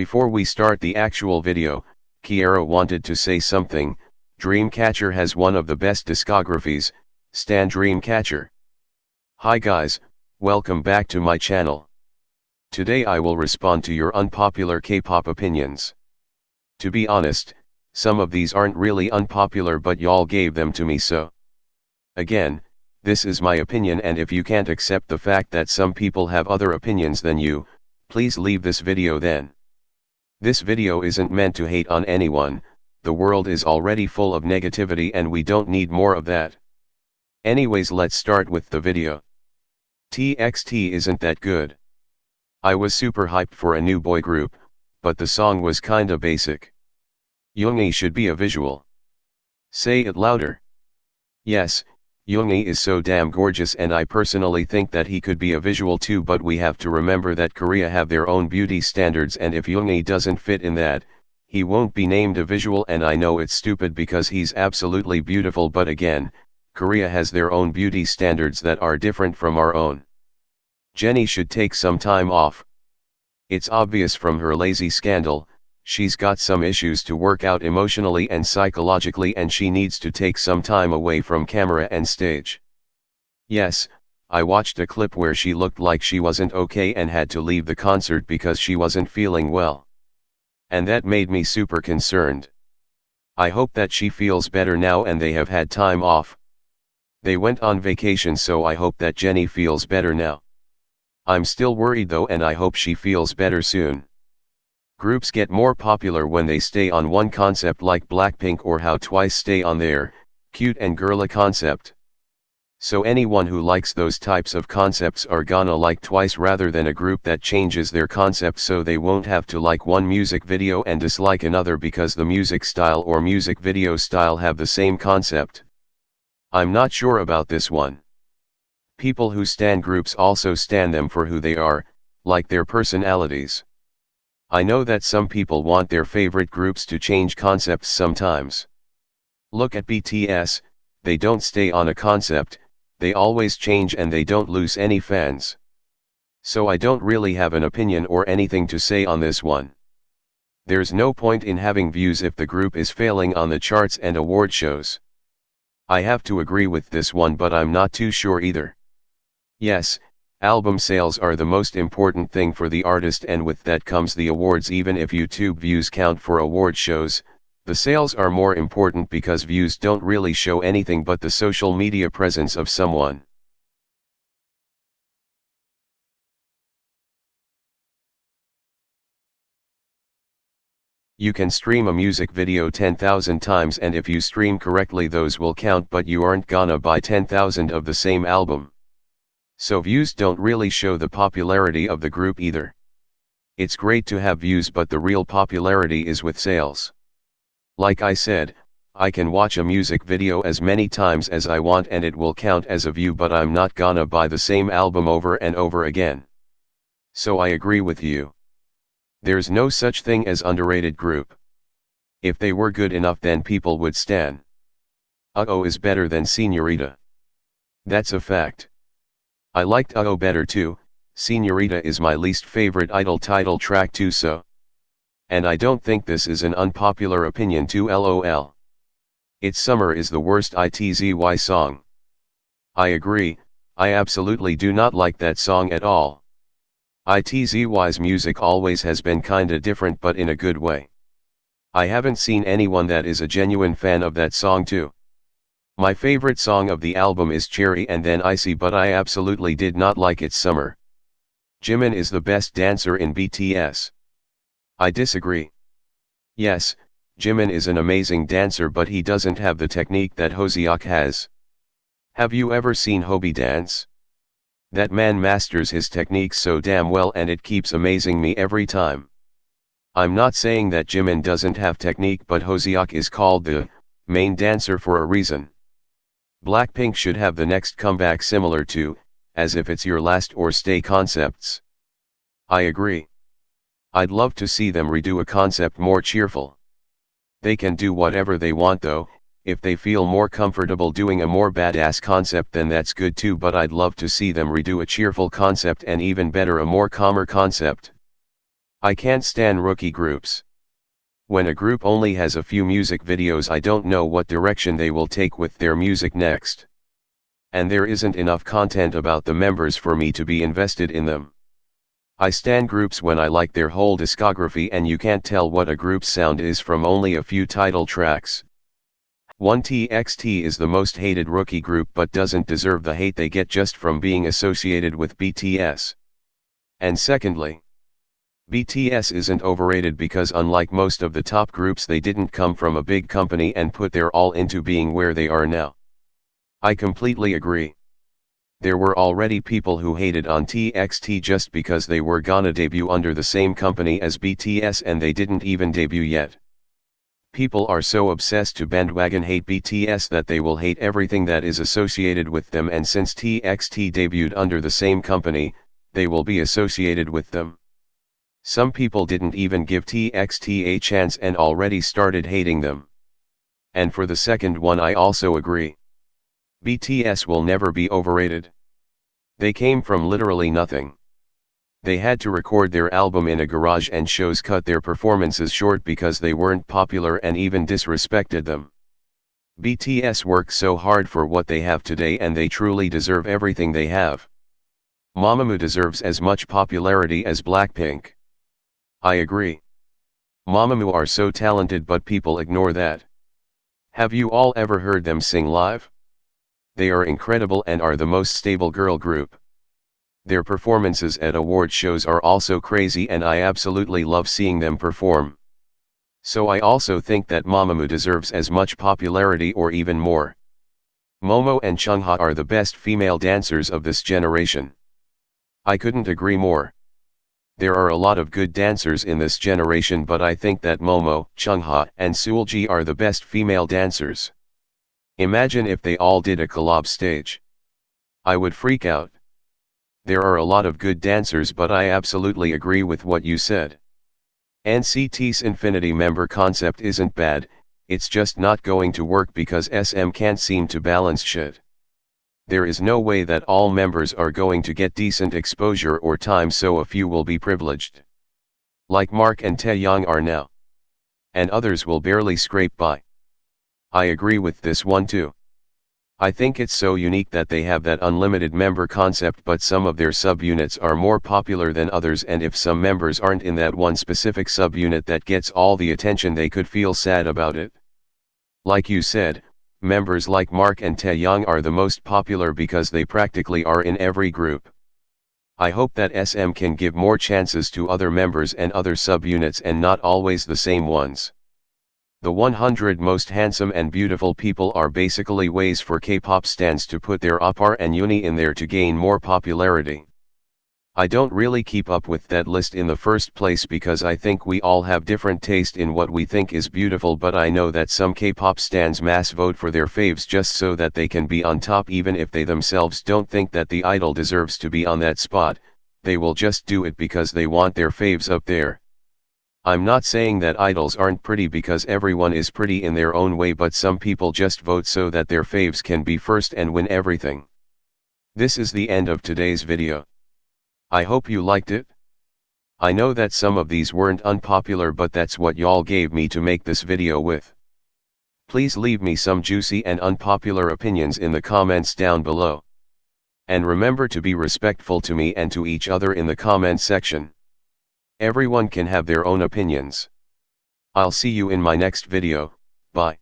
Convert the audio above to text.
Before we start the actual video, Kiara wanted to say something. Dreamcatcher has one of the best discographies, stan Dreamcatcher. Hi guys, welcome back to my channel. Today I will respond to your unpopular K-pop opinions. To be honest, some of these aren't really unpopular but y'all gave them to me, so. Again, this is my opinion, and if you can't accept the fact that some people have other opinions than you, please leave this video then. This video isn't meant to hate on anyone. The world is already full of negativity and we don't need more of that. Anyways, let's start with the video. TXT isn't that good. I was super hyped for a new boy group, but the song was kinda basic. Yoongi should be a visual. Say it louder. Yes, Yoongi is so damn gorgeous and I personally think that he could be a visual too, but we have to remember that Korea have their own beauty standards, and if Yoongi doesn't fit in that, he won't be named a visual. And I know it's stupid because he's absolutely beautiful, but again, Korea has their own beauty standards that are different from our own. Jennie should take some time off. It's obvious from her lazy scandal, she's got some issues to work out emotionally and psychologically, and she needs to take some time away from camera and stage. Yes, I watched a clip where she looked like she wasn't okay and had to leave the concert because she wasn't feeling well. And that made me super concerned. I hope that she feels better now and they have had time off. They went on vacation, so I hope that Jennie feels better now. I'm still worried though, and I hope she feels better soon. Groups get more popular when they stay on one concept, like Blackpink or how Twice stay on their cute and girly concept. So anyone who likes those types of concepts are gonna like Twice rather than a group that changes their concept, so they won't have to like one music video and dislike another because the music style or music video style have the same concept. I'm not sure about this one. People who stan groups also stan them for who they are, like their personalities. I know that some people want their favorite groups to change concepts sometimes. Look at BTS, they don't stay on a concept, they always change and they don't lose any fans. So I don't really have an opinion or anything to say on this one. There's no point in having views if the group is failing on the charts and award shows. I have to agree with this one, but I'm not too sure either. Yes, album sales are the most important thing for the artist, and with that comes the awards. Even if YouTube views count for award shows, the sales are more important because views don't really show anything but the social media presence of someone. You can stream a music video 10,000 times, and if you stream correctly those will count, but you aren't gonna buy 10,000 of the same album. So views don't really show the popularity of the group either. It's great to have views, but the real popularity is with sales. Like I said, I can watch a music video as many times as I want and it will count as a view, but I'm not gonna buy the same album over and over again. So I agree with you. There's no such thing as underrated group. If they were good enough then people would stan. Uh-oh is better than Señorita. That's a fact. I liked Uh-oh better too. Señorita is my least favorite idol title track too, so. And I don't think this is an unpopular opinion too, lol. It's Summer is the worst ITZY song. I agree, I absolutely do not like that song at all. ITZY's music always has been kinda different, but in a good way. I haven't seen anyone that is a genuine fan of that song too. My favorite song of the album is Cherry and then Icy, but I absolutely did not like It's Summer. Jimin is the best dancer in BTS. I disagree. Yes, Jimin is an amazing dancer, but he doesn't have the technique that Hoseok has. Have you ever seen Hobie dance? That man masters his techniques so damn well and it keeps amazing me every time. I'm not saying that Jimin doesn't have technique, but Hoseok is called the main dancer for a reason. Blackpink should have the next comeback similar to, As If It's Your Last or Stay concepts. I agree. I'd love to see them redo a concept more cheerful. They can do whatever they want though. If they feel more comfortable doing a more badass concept then that's good too, but I'd love to see them redo a cheerful concept and even better a more calmer concept. I can't stand rookie groups. When a group only has a few music videos, I don't know what direction they will take with their music next. And there isn't enough content about the members for me to be invested in them. I stan groups when I like their whole discography, and you can't tell what a group's sound is from only a few title tracks. 1TXT is the most hated rookie group but doesn't deserve the hate they get just from being associated with BTS. And secondly, BTS isn't overrated because unlike most of the top groups, they didn't come from a big company and put their all into being where they are now. I completely agree. There were already people who hated on TXT just because they were gonna debut under the same company as BTS and they didn't even debut yet. People are so obsessed to bandwagon hate BTS that they will hate everything that is associated with them, and since TXT debuted under the same company, they will be associated with them. Some people didn't even give TXT a chance and already started hating them. And for the second one, I also agree. BTS will never be overrated. They came from literally nothing. They had to record their album in a garage and shows cut their performances short because they weren't popular and even disrespected them. BTS worked so hard for what they have today and they truly deserve everything they have. Mamamoo deserves as much popularity as Blackpink. I agree. Mamamoo are so talented but people ignore that. Have you all ever heard them sing live? They are incredible and are the most stable girl group. Their performances at award shows are also crazy and I absolutely love seeing them perform. So I also think that Mamamoo deserves as much popularity or even more. Momo and Chungha are the best female dancers of this generation. I couldn't agree more. There are a lot of good dancers in this generation, but I think that Momo, Chungha, and Seulgi are the best female dancers. Imagine if they all did a collab stage. I would freak out. There are a lot of good dancers, but I absolutely agree with what you said. NCT's Infinity member concept isn't bad, it's just not going to work because SM can't seem to balance shit. There is no way that all members are going to get decent exposure or time, so a few will be privileged. Like Mark and Taeyong are now. And others will barely scrape by. I agree with this one too. I think it's so unique that they have that unlimited member concept, but some of their subunits are more popular than others, and if some members aren't in that one specific subunit that gets all the attention, they could feel sad about it. Like you said, members like Mark and Taeyong are the most popular because they practically are in every group. I hope that SM can give more chances to other members and other subunits and not always the same ones. The 100 most handsome and beautiful people are basically ways for K-pop stans to put their opar and uni in there to gain more popularity. I don't really keep up with that list in the first place because I think we all have different taste in what we think is beautiful, but I know that some K-pop stans mass vote for their faves just so that they can be on top, even if they themselves don't think that the idol deserves to be on that spot. They will just do it because they want their faves up there. I'm not saying that idols aren't pretty because everyone is pretty in their own way, but some people just vote so that their faves can be first and win everything. This is the end of today's video. I hope you liked it. I know that some of these weren't unpopular, but that's what y'all gave me to make this video with. Please leave me some juicy and unpopular opinions in the comments down below. And remember to be respectful to me and to each other in the comment section. Everyone can have their own opinions. I'll see you in my next video. Bye.